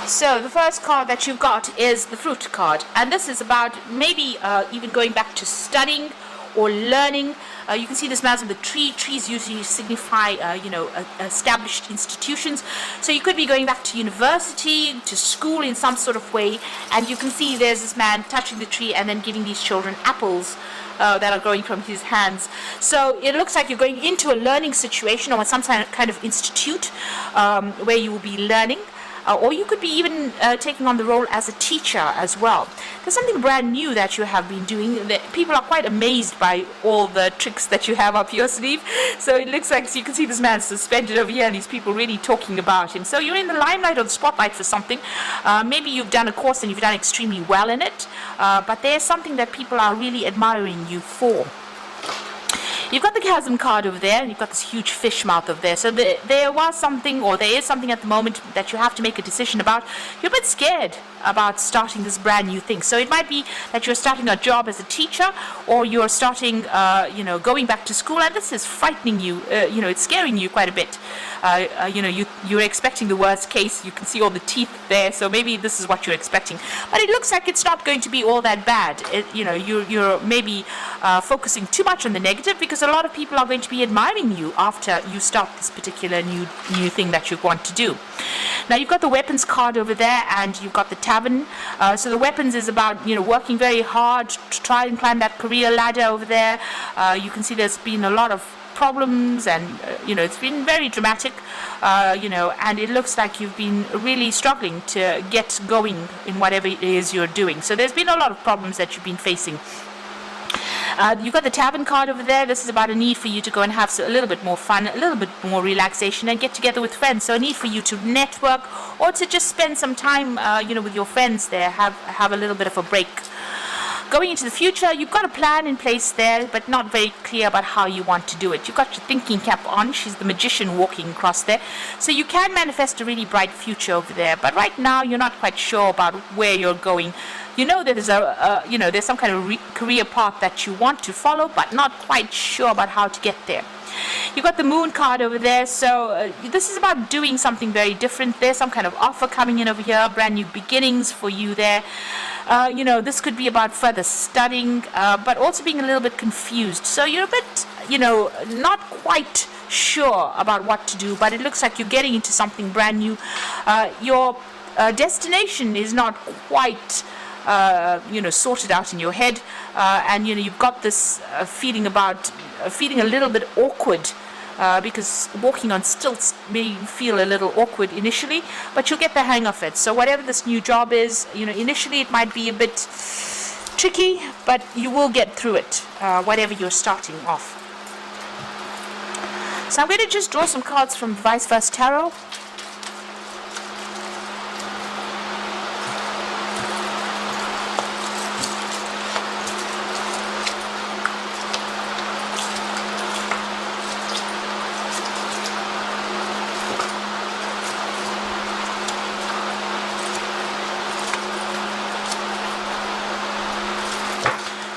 So the first card that you've got is the fruit card, and this is about maybe even going back to studying or learning. You can see this mouse with the tree. Trees usually signify, established institutions. So you could be going back to university, to school in some sort of way, and you can see there's this man touching the tree and then giving these children apples that are growing from his hands. So it looks like you're going into a learning situation or some kind of institute where you will be learning. Or you could be even taking on the role as a teacher as well. There's something brand new that you have been doing. People are quite amazed by all the tricks that you have up your sleeve. So it looks like, so you can see this man suspended over here and these people really talking about him. So you're in the limelight or the spotlight for something. Maybe you've done a course and you've done extremely well in it. But there's something that people are really admiring you for. You've got the chasm card over there, and you've got this huge fish mouth over there. So there was something, or there is something at the moment that you have to make a decision about. You're a bit scared about starting this brand new thing. So it might be that you're starting a job as a teacher, or you're starting, going back to school, and this is frightening you. It's scaring you quite a bit. You're expecting the worst case. You can see all the teeth there, so maybe this is what you're expecting. But it looks like it's not going to be all that bad. You're maybe focusing too much on the negative, because a lot of people are going to be admiring you after you start this particular new thing that you want to do. Now you've got the weapons card over there, and you've got the tavern. So the weapons is about working very hard to try and climb that career ladder over there. You can see there's been a lot of problems, and it's been very dramatic, and it looks like you've been really struggling to get going in whatever it is you're doing. So there's been a lot of problems that you've been facing. You've got the tavern card over there. This is about a need for you to go and have a little bit more fun, a little bit more relaxation, and get together with friends. So a need for you to network, or to just spend some time with your friends there, have a little bit of a break. Going into the future, you've got a plan in place there, but not very clear about how you want to do it. You've got your thinking cap on. She's the magician walking across there. So you can manifest a really bright future over there. But right now, you're not quite sure about where you're going. There's there's some kind of career path that you want to follow, but not quite sure about how to get there. You've got the moon card over there, so this is about doing something very different. There's some kind of offer coming in over here, brand new beginnings for you there. This could be about further studying, but also being a little bit confused. So you're a bit, not quite sure about what to do, but it looks like you're getting into something brand new. Your destination is not quite sorted out in your head, and you've got this feeling a little bit awkward, because walking on stilts may feel a little awkward initially, but you'll get the hang of it. So whatever this new job is, initially it might be a bit tricky, but you will get through it, whatever you're starting off. So I'm going to just draw some cards from Vice Versa Tarot.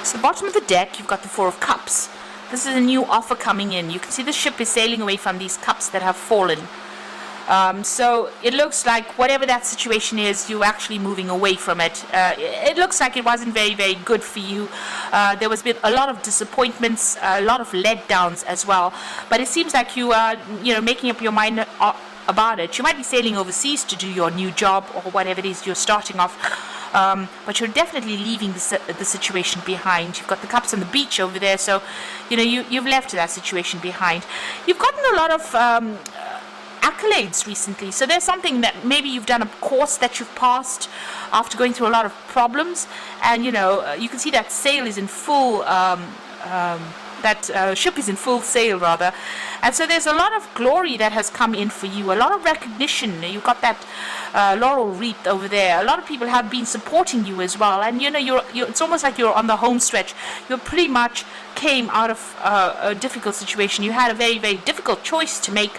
So the bottom of the deck, you've got the Four of Cups. This is a new offer coming in. You can see the ship is sailing away from these cups that have fallen. So it looks like whatever that situation is, you're actually moving away from it. It looks like it wasn't very, very good for you. There was been a lot of disappointments, a lot of letdowns as well. But it seems like you are, making up your mind about it. You might be sailing overseas to do your new job or whatever it is you're starting off. But you're definitely leaving the situation behind. You've got the cups on the beach over there, so you've left that situation behind. You've gotten a lot of accolades recently, so there's something that maybe you've done a course that you've passed after going through a lot of problems, and you can see that sail is in full. That ship is in full sail, rather, and so there's a lot of glory that has come in for you, a lot of recognition. You've got that laurel wreath over there. A lot of people have been supporting you as well, and you're it's almost like you're on the home stretch. You pretty much came out of a difficult situation. You had a very, very difficult choice to make.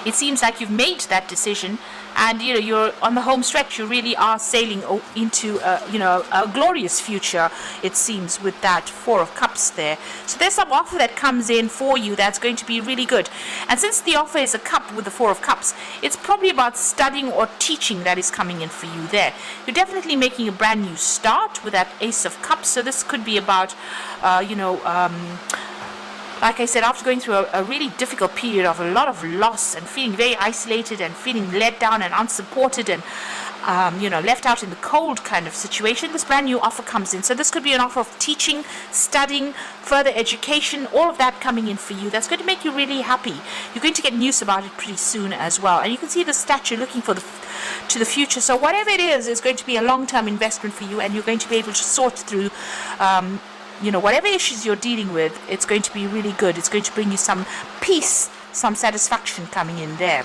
It seems like you've made that decision, and you're on the home stretch. You really are sailing into a glorious future, it seems, with that Four of Cups there. So there's some offer that comes in for you that's going to be really good. And since the offer is a cup with the Four of Cups, it's probably about studying or teaching that is coming in for you there. You're definitely making a brand new start with that Ace of Cups. So this could be about like I said, after going through a really difficult period of a lot of loss and feeling very isolated and feeling let down and unsupported and left out in the cold kind of situation, this brand new offer comes in. So this could be an offer of teaching, studying, further education, all of that coming in for you. That's going to make you really happy. You're going to get news about it pretty soon as well. And you can see the statue looking to the future. So whatever it is going to be a long-term investment for you, and you're going to be able to sort through whatever issues you're dealing with. It's going to be really good. It's going to bring you some peace, some satisfaction coming in there.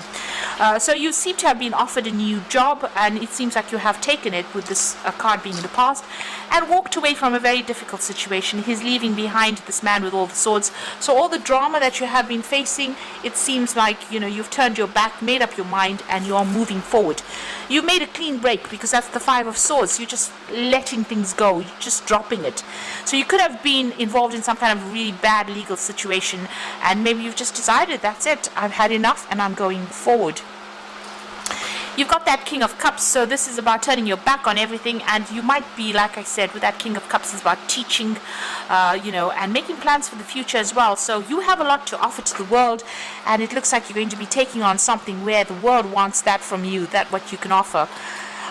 So you seem to have been offered a new job, and it seems like you have taken it, with this card being in the past, and walked away from a very difficult situation. He's leaving behind this man with all the swords. So all the drama that you have been facing, it seems like you've turned your back, made up your mind, and you're moving forward. You made a clean break, because that's the Five of Swords. You're just letting things go. You're just dropping it. So you could have been involved in some kind of really bad legal situation, and maybe you've just decided, that's it, I've had enough and I'm going forward. You've got that King of Cups, so this is about turning your back on everything, and you might be, like I said, with that King of Cups, is about teaching, and making plans for the future as well. So you have a lot to offer to the world, and it looks like you're going to be taking on something where the world wants that from you, that what you can offer.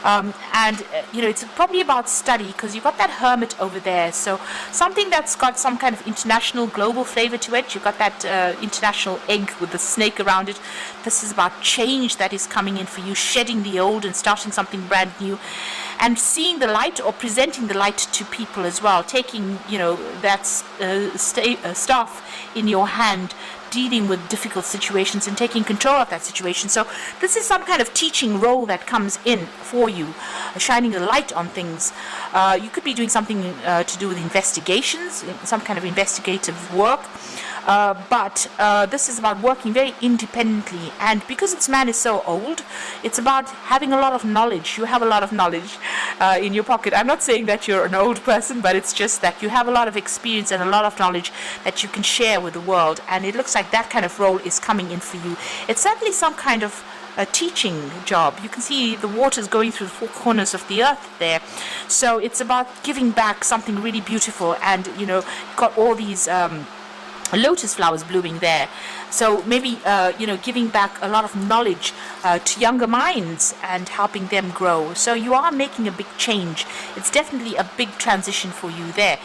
It's probably about study, because you've got that Hermit over there. So something that's got some kind of international, global flavor to it. You've got that international egg with the snake around it. This is about change that is coming in for you, shedding the old and starting something brand new, and seeing the light, or presenting the light to people as well. Taking, that staff in your hand, dealing with difficult situations and taking control of that situation. So this is some kind of teaching role that comes in for you, shining a light on things. You could be doing something to do with investigations, some kind of investigative work. But this is about working very independently, and because this man is so old, it's about having a lot of knowledge. You have a lot of knowledge in your pocket. I'm not saying that you're an old person, but it's just that you have a lot of experience and a lot of knowledge that you can share with the world, and it looks like that kind of role is coming in for you. It's certainly some kind of a teaching job. You can see the waters going through the four corners of the earth there. So it's about giving back something really beautiful, and got all these lotus flowers blooming there. So maybe giving back a lot of knowledge to younger minds and helping them grow. So you are making a big change. It's definitely a big transition for you there.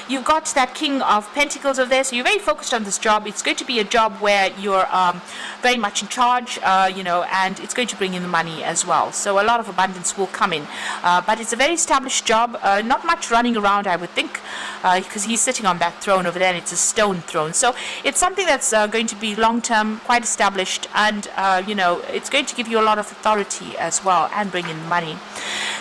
You've got that King of Pentacles over there, so you're very focused on this job. It's going to be a job where you're very much in charge, and it's going to bring in the money as well. So a lot of abundance will come in. But it's a very established job, not much running around, I would think, because he's sitting on that throne over there, and it's a stone throne. So it's something that's going to be long-term, quite established, and it's going to give you a lot of authority as well, and bring in money.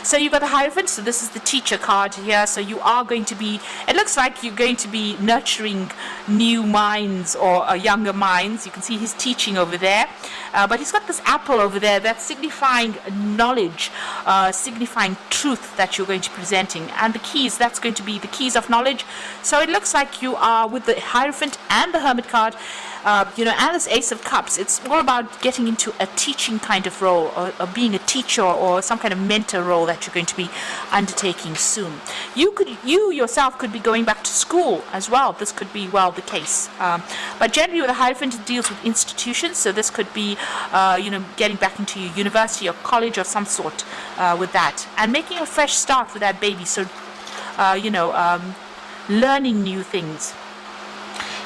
So you've got the Hierophant, so this is the teacher card here. So you are going to be, it looks like you're going to be nurturing new minds, or younger minds. You can see he's teaching over there, but he's got this apple over there that's signifying knowledge, signifying truth that you're going to be presenting, and the keys, that's going to be the keys of knowledge. So it looks like you are, with the Hierophant and the Hermit card, and this Ace of Cups, it's all about getting into a teaching kind of role, or being a teacher, or some kind of mentor role that you're going to be undertaking soon. You yourself could be going back to school as well. This could be, well, the case. But generally with the Hierophant, it deals with institutions, so this could be, getting back into your university or college or some sort with that, and making a fresh start with that baby. So, learning new things.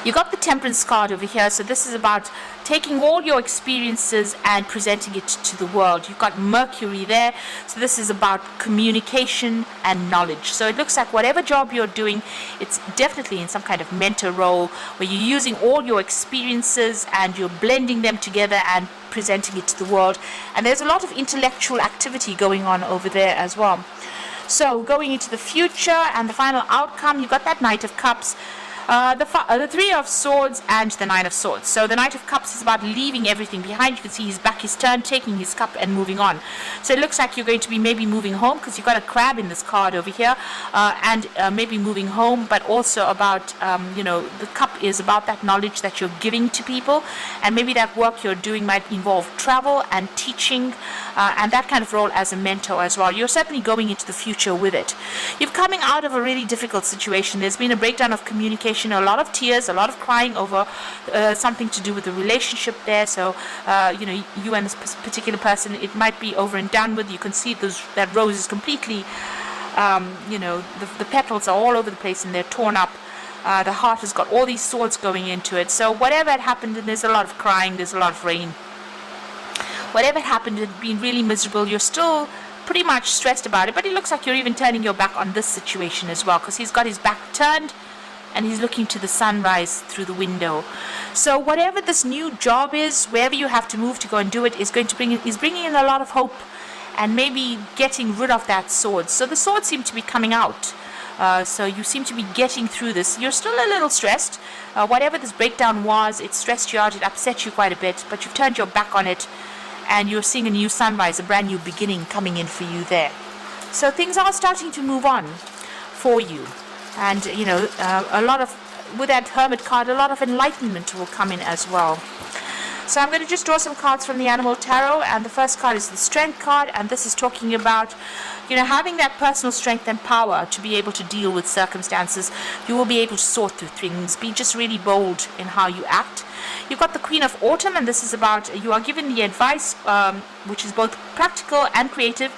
You got the Temperance card over here, so this is about taking all your experiences and presenting it to the world. You've got Mercury there, so this is about communication and knowledge. So it looks like whatever job you're doing, it's definitely in some kind of mentor role, where you're using all your experiences and you're blending them together and presenting it to the world. And there's a lot of intellectual activity going on over there as well. So going into the future and the final outcome, you've got that Knight of Cups. The Three of Swords and the Nine of Swords. So the Knight of Cups is about leaving everything behind. You can see his back is turned, taking his cup and moving on. So it looks like you're going to be maybe moving home, because you've got a crab in this card over here, and maybe moving home, but also about, the cup is about that knowledge that you're giving to people, and maybe that work you're doing might involve travel and teaching, and that kind of role as a mentor as well. You're certainly going into the future with it. You're coming out of a really difficult situation. There's been a breakdown of communication, a lot of tears, a lot of crying over something to do with the relationship there. So, you and this particular person, it might be over and done with. You can see that rose is completely, the petals are all over the place and they're torn up. The heart has got all these swords going into it. So whatever had happened, and there's a lot of crying, there's a lot of rain. Whatever had happened, it had been really miserable. You're still pretty much stressed about it, but it looks like you're even turning your back on this situation as well, because he's got his back turned and he's looking to the sunrise through the window. So whatever this new job is, wherever you have to move to go and do it, is bringing in a lot of hope, and maybe getting rid of that sword. So the swords seem to be coming out. So you seem to be getting through this. You're still a little stressed. Whatever this breakdown was, it stressed you out, it upset you quite a bit, but you've turned your back on it, and you're seeing a new sunrise, a brand new beginning coming in for you there. So things are starting to move on for you. And, with that Hermit card, a lot of enlightenment will come in as well. So I'm going to just draw some cards from the Animal Tarot, and the first card is the Strength card, and this is talking about, having that personal strength and power to be able to deal with circumstances. You will be able to sort through things. Be just really bold in how you act. You've got the Queen of Autumn, and this is about, you are given the advice, which is both practical and creative,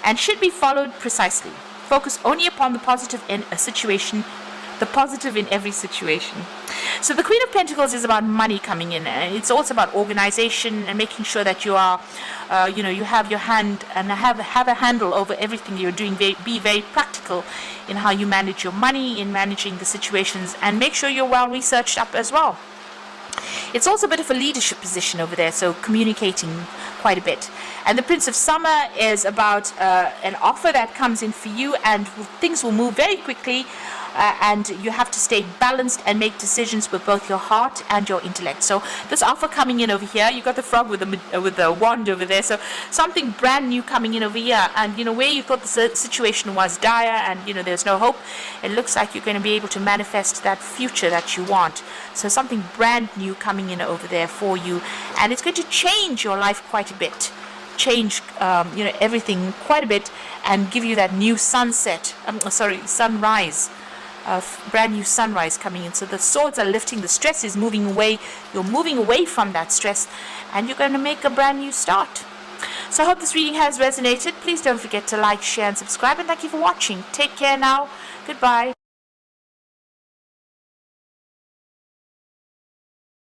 and should be followed precisely. Focus only upon the positive in a situation, the positive in every situation. So the Queen of Pentacles is about money coming in, and it's also about organization and making sure that you are, you have your hand and have a handle over everything you're doing. Be very practical in how you manage your money, in managing the situations, and make sure you're well researched up as well. It's also a bit of a leadership position over there, so communicating quite a bit. And the Prince of Summer is about an offer that comes in for you, and things will move very quickly, and you have to stay balanced and make decisions with both your heart and your intellect. So this offer coming in over here, you got the frog with the wand over there, so something brand new coming in over here, and where you thought the situation was dire and there's no hope, it looks like you're going to be able to manifest that future that you want. So something brand new coming in over there for you, and it's going to change your life quite a bit, change everything quite a bit, and give you that new sunrise, brand new sunrise coming in. So the swords are lifting, the stress is moving away, you're moving away from that stress, and you're going to make a brand new start. So I hope this reading has resonated. Please don't forget to like, share and subscribe, and thank you for watching. Take care now. Goodbye.